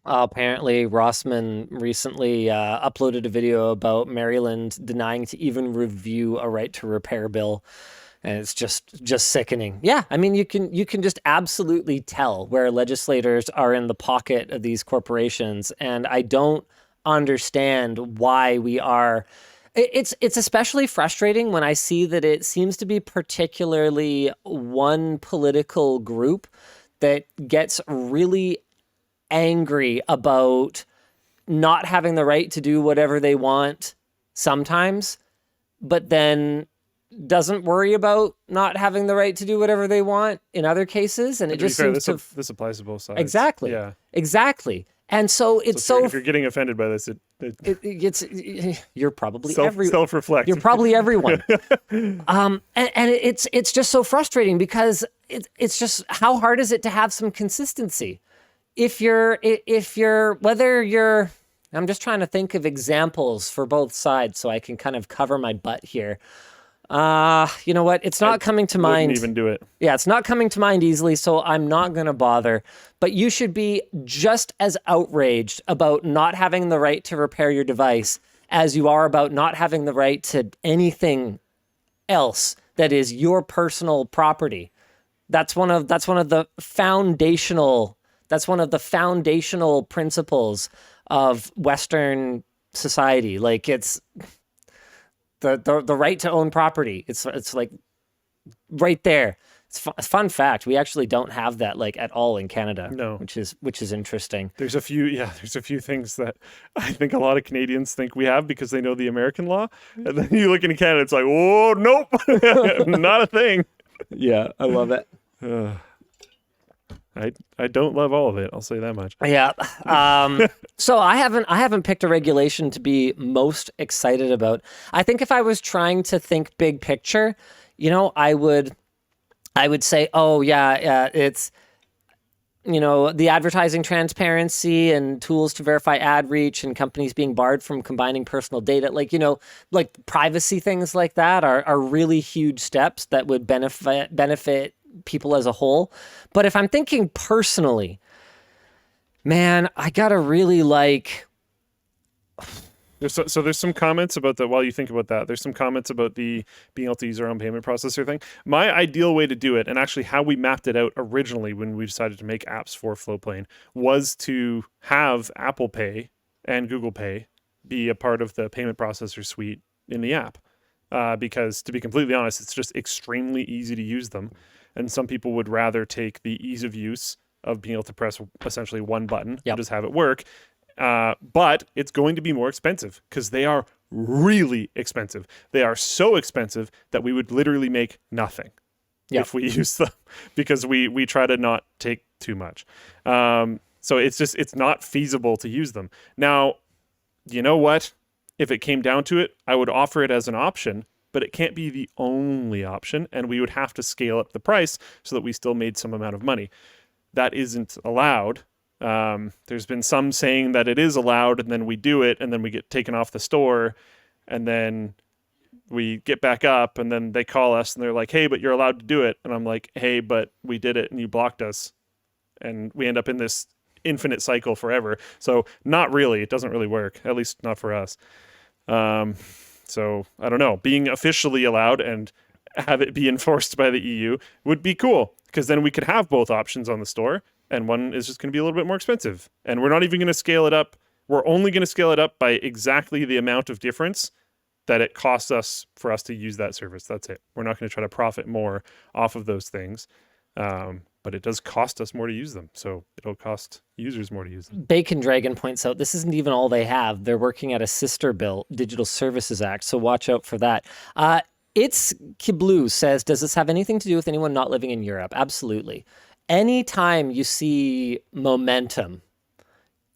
Apparently, Rossman recently uploaded a video about Maryland denying to even review a right to repair bill, and it's just sickening. Yeah, I mean, you can just absolutely tell where legislators are in the pocket of these corporations, and I don't understand why we are. It's especially frustrating when I see that it seems to be particularly one political group that gets really angry about not having the right to do whatever they want sometimes, but then doesn't worry about not having the right to do whatever they want in other cases. And it To be just fair, seems to this applies to both sides. exactly, Yeah. exactly. And so it's So if you're getting offended by this, it's you're probably self-reflect. You're probably everyone. And it's just so frustrating because it's just how hard is it to have some consistency? If you're whether you're I'm just trying to think of examples for both sides so I can kind of cover my butt here. You know what? It's not coming to mind. Wouldn't even do it. Yeah, it's not coming to mind easily, so I'm not going to bother. But you should be just as outraged about not having the right to repair your device as you are about not having the right to anything else that is your personal property. That's one of the foundational principles of Western society. Like it's the right to own property. It's like right there. It's a fun fact. We actually don't have that like at all in Canada. No, which is interesting. There's a few things that I think a lot of Canadians think we have because they know the American law, and then you look into Canada, it's like, oh nope, not a thing. Yeah, I love it. I don't love all of it. I'll say that much. Yeah. So I haven't picked a regulation to be most excited about. I think if I was trying to think big picture, I would say, oh yeah, it's the advertising transparency and tools to verify ad reach and companies being barred from combining personal data, like privacy things like that are really huge steps that would benefit people as a whole. But if I'm thinking personally, man, I gotta really there's some comments about that. While you think about that, there's some comments about the being able to use our own payment processor thing. My ideal way to do it, and actually how we mapped it out originally when we decided to make apps for Flowplane, was to have Apple Pay and Google Pay be a part of the payment processor suite in the app. Because to be completely honest, it's just extremely easy to use them. And some people would rather take the ease of use of being able to press essentially one button and just have it work. But it's going to be more expensive because they are really expensive. They are so expensive that we would literally make nothing if we use them because we try to not take too much. So it's not feasible to use them. Now, you know what? If it came down to it, I would offer it as an option, but it can't be the only option, and we would have to scale up the price so that we still made some amount of money. That isn't allowed. There's been some saying that it is allowed, and then we do it, and then we get taken off the store, and then we get back up, and then they call us, and they're like, hey, but you're allowed to do it. And I'm like, hey, but we did it, and you blocked us. And we end up in this infinite cycle forever. So not really. It doesn't really work, at least not for us. So I don't know. Being officially allowed and have it be enforced by the EU would be cool because then we could have both options on the store and one is just going to be a little bit more expensive. And we're not even going to scale it up. We're only going to scale it up by exactly the amount of difference that it costs us for us to use that service. That's it. We're not going to try to profit more off of those things. But it does cost us more to use them. So it'll cost users more to use them. Bacon Dragon points out this isn't even all they have. They're working at a sister bill, Digital Services Act. So watch out for that. It's Kiblu says, does this have anything to do with anyone not living in Europe? Absolutely. Anytime you see momentum,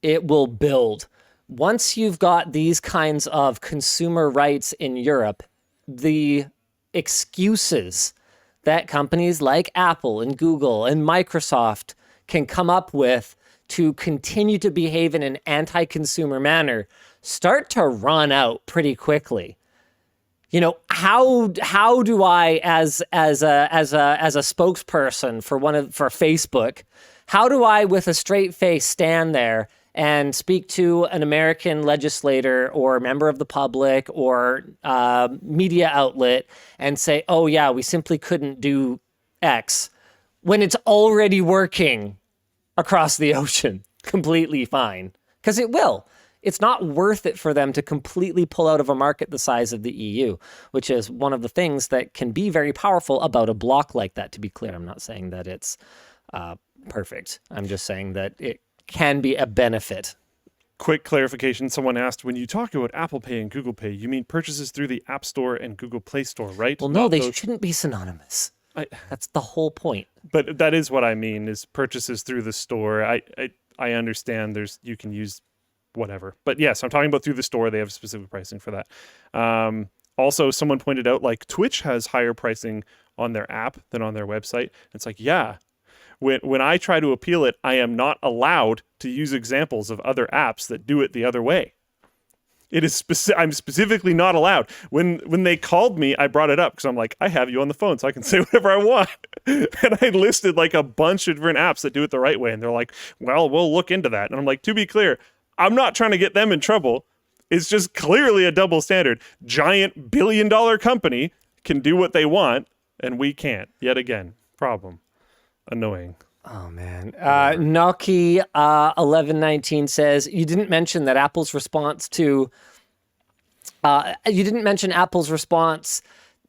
it will build. Once you've got these kinds of consumer rights in Europe, the excuses that companies like Apple and Google and Microsoft can come up with to continue to behave in an anti-consumer manner start to run out pretty quickly. How do I, as a spokesperson for Facebook, how do I, with a straight face, stand there and speak to an American legislator or member of the public or media outlet and say, oh, yeah, we simply couldn't do X when it's already working across the ocean completely fine? Because it will. It's not worth it for them to completely pull out of a market the size of the EU, which is one of the things that can be very powerful about a block like that. To be clear, I'm not saying that it's perfect. I'm just saying that it can be a benefit. Quick clarification. Someone asked, when you talk about Apple Pay and Google Pay, you mean purchases through the App Store and Google Play Store, right? Well, no, they shouldn't be synonymous. That's the whole point. But that is what I mean, is purchases through the store. I understand you can use whatever. But yes, I'm talking about through the store. They have specific pricing for that. Also, someone pointed out, like, Twitch has higher pricing on their app than on their website. It's like, yeah. When I try to appeal it, I am not allowed to use examples of other apps that do it the other way. It is I'm specifically not allowed. When they called me, I brought it up because I'm like, I have you on the phone, so I can say whatever I want. And I listed like a bunch of different apps that do it the right way, and they're like, well, we'll look into that. And I'm like, to be clear, I'm not trying to get them in trouble. It's just clearly a double standard. Giant billion-dollar company can do what they want, and we can't. Yet again, problem. Annoying. Oh, man. Noki 1119 says, you didn't mention Apple's response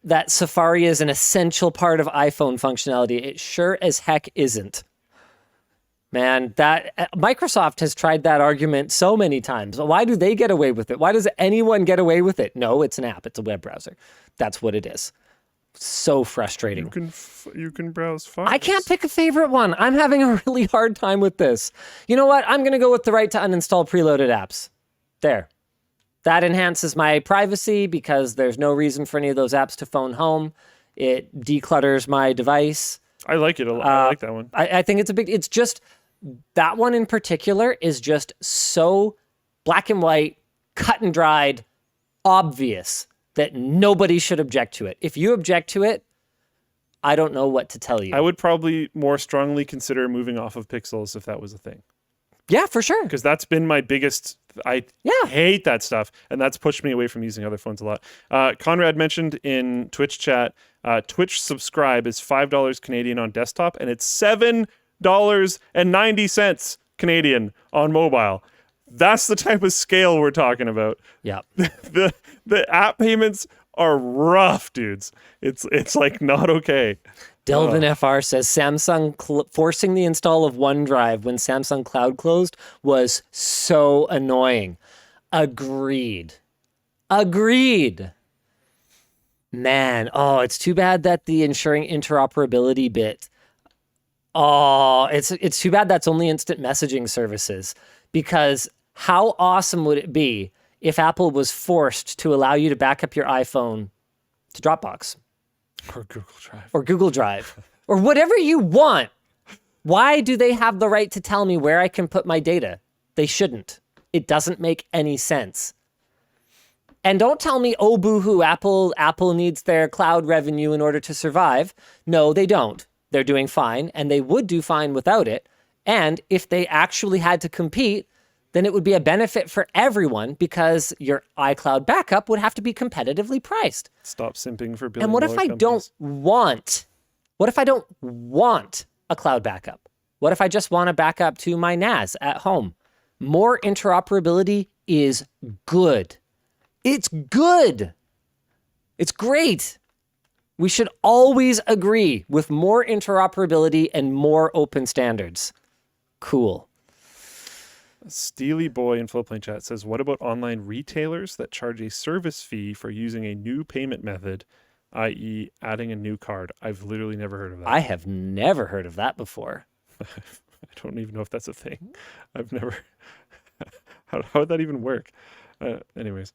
that Safari is an essential part of iPhone functionality. It sure as heck isn't. Man, that Microsoft has tried that argument so many times. Why do they get away with it? Why does anyone get away with it? No, it's an app. It's a web browser. That's what it is. So frustrating. You can browse files. I can't pick a favorite one. I'm having a really hard time with this. You know what? I'm going to go with the right to uninstall preloaded apps. There. That enhances my privacy because there's no reason for any of those apps to phone home. It declutters my device. I like it a lot. I like that one. I think it's just, that one in particular is just so black and white, cut and dried, obvious that nobody should object to it. If you object to it, I don't know what to tell you. I would probably more strongly consider moving off of Pixels if that was a thing. Yeah, for sure. Because that's been my biggest... I hate that stuff, and that's pushed me away from using other phones a lot. Conrad mentioned in Twitch chat, Twitch subscribe is $5 Canadian on desktop, and it's $7.90 Canadian on mobile. That's the type of scale we're talking about. Yeah. The app payments are rough, dudes. It's like not okay. Delvin FR says Samsung forcing the install of OneDrive when Samsung Cloud closed was so annoying. Agreed. Man, it's too bad that the ensuring interoperability bit. It's too bad that's only instant messaging services, because how awesome would it be if Apple was forced to allow you to back up your iPhone to Dropbox? Or Google Drive. Or whatever you want. Why do they have the right to tell me where I can put my data? They shouldn't. It doesn't make any sense. And don't tell me, oh, boo-hoo, Apple needs their cloud revenue in order to survive. No, they don't. They're doing fine, and they would do fine without it. And if they actually had to compete, then it would be a benefit for everyone because your iCloud backup would have to be competitively priced. Stop simping for billion-dollar companies. And what if I don't want a cloud backup? What if I just want to back up to my NAS at home? More interoperability is good. It's good. It's great. We should always agree with more interoperability and more open standards. Cool. Steely Boy in Flowplane Chat says, what about online retailers that charge a service fee for using a new payment method, i.e. adding a new card? I've literally never heard of that. I have never heard of that before. I don't even know if that's a thing. I've never... How would that even work? Anyways.